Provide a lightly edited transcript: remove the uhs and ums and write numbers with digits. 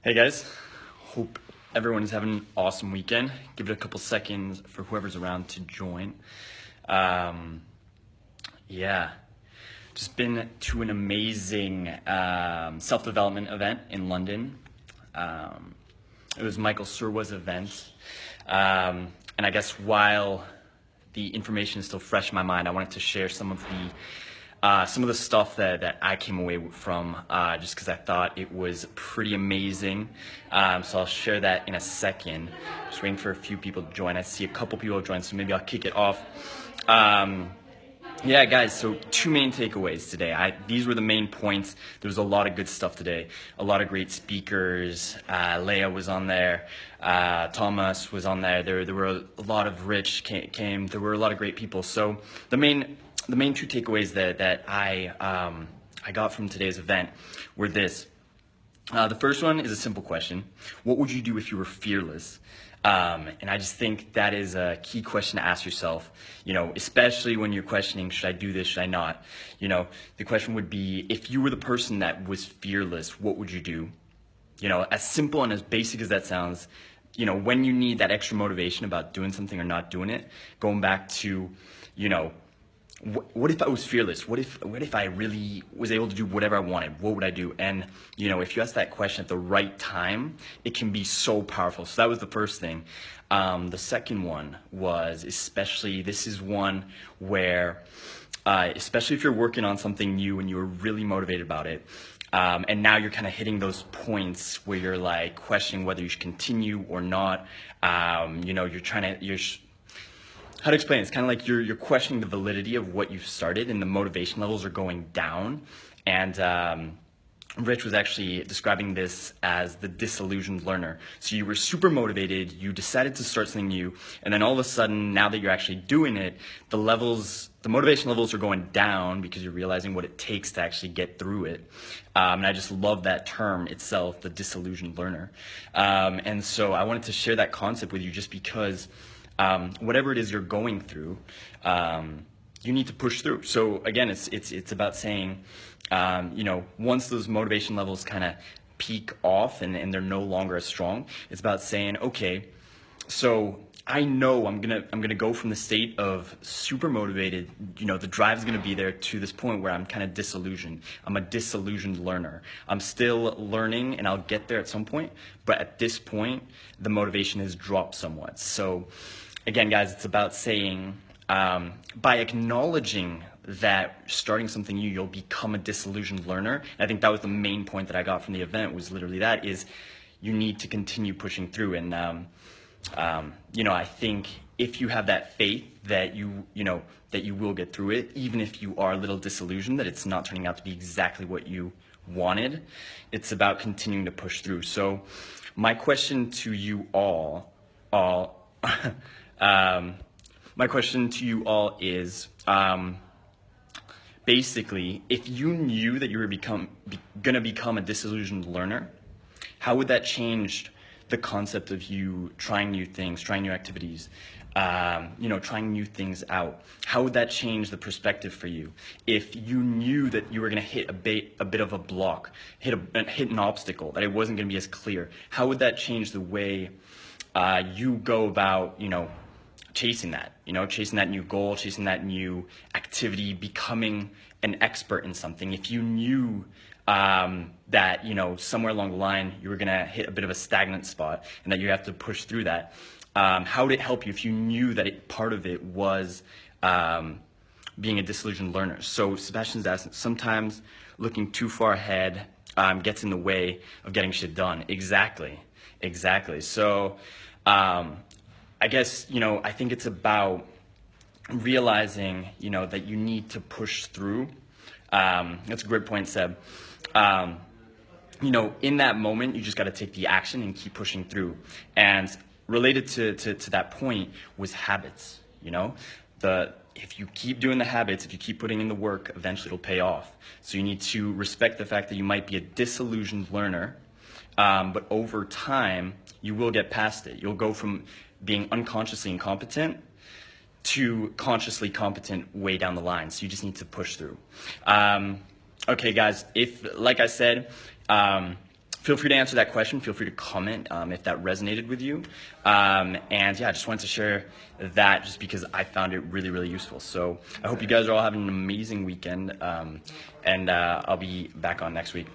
Hey guys, hope everyone is having an awesome weekend. Give it a couple seconds for whoever's around to join. Um, yeah, just been to an amazing self-development event in London. Um, it was Michael Serwa's event. And I guess while the information is still fresh in my mind, I wanted to share some of the stuff that I came away from, just because I thought it was pretty amazing. So I'll share that in a second. Just waiting for a few people to join. I see a couple people join, so maybe I'll kick it off. Yeah, guys, so two main takeaways today. These were the main points. There was a lot of good stuff today. A lot of great speakers. Leia was on there. Thomas was on there. There were a lot of Rich came. There were a lot of great people. So the main two takeaways that I got from today's event were this. The first one is a simple question. What would you do if you were fearless? And I just think that is a key question to ask yourself, especially when you're questioning, should I do this, should I not? The question would be, if you were the person that was fearless, what would you do? As simple and as basic as that sounds, when you need that extra motivation about doing something or not doing it, going back to, what if I was fearless? What if I really was able to do whatever I wanted? What would I do? And, if you ask that question at the right time, it can be so powerful. So that was the first thing. The second one was, this is one where, especially if you're working on something new and you're really motivated about it, and now you're kind of hitting those points where you're like questioning whether you should continue or not. How to explain? It's kind of like you're questioning the validity of what you've started, and the motivation levels are going down. And Rich was actually describing this as the disillusioned learner. So you were super motivated, you decided to start something new, and then all of a sudden, now that you're actually doing it, the motivation levels are going down because you're realizing what it takes to actually get through it. And I just love that term itself, the disillusioned learner. And so I wanted to share that concept with you just because whatever it is you're going through, you need to push through. So again, it's about saying, once those motivation levels kind of peak off and they're no longer as strong, it's about saying, okay, so I know I'm gonna go from the state of super motivated, the drive is gonna be there, to this point where I'm kind of disillusioned. I'm a disillusioned learner. I'm still learning and I'll get there at some point, but at this point, the motivation has dropped somewhat. So again, guys, it's about saying, by acknowledging that starting something new, you'll become a disillusioned learner. And I think that was the main point that I got from the event, was literally that, is you need to continue pushing through. And, I think if you have that faith that that you will get through it, even if you are a little disillusioned that it's not turning out to be exactly what you wanted, it's about continuing to push through. So my question to you all is, basically, if you knew that you were going to become a disillusioned learner, how would that change the concept of you trying new things, trying new activities, trying new things out? How would that change the perspective for you? If you knew that you were going to hit a bit of a block, hit an obstacle, that it wasn't going to be as clear, how would that change the way you go about, chasing that new goal, chasing that new activity, becoming an expert in something? If you knew that, somewhere along the line you were going to hit a bit of a stagnant spot and that you have to push through that, how would it help you if you knew that part of it was being a disillusioned learner? So Sebastian's asking, sometimes looking too far ahead gets in the way of getting shit done. Exactly. So I guess, I think it's about realizing, that you need to push through. That's a great point, Seb. In that moment, you just got to take the action and keep pushing through. And related to that point was habits. If you keep doing the habits, if you keep putting in the work, eventually it'll pay off. So you need to respect the fact that you might be a disillusioned learner, but over time, you will get past it. You'll go from being unconsciously incompetent to consciously competent way down the line. So you just need to push through. Okay, guys, like I said, feel free to answer that question. Feel free to comment if that resonated with you. And yeah, I just wanted to share that just because I found it really, really useful. So I hope you guys are all having an amazing weekend. And I'll be back on next week.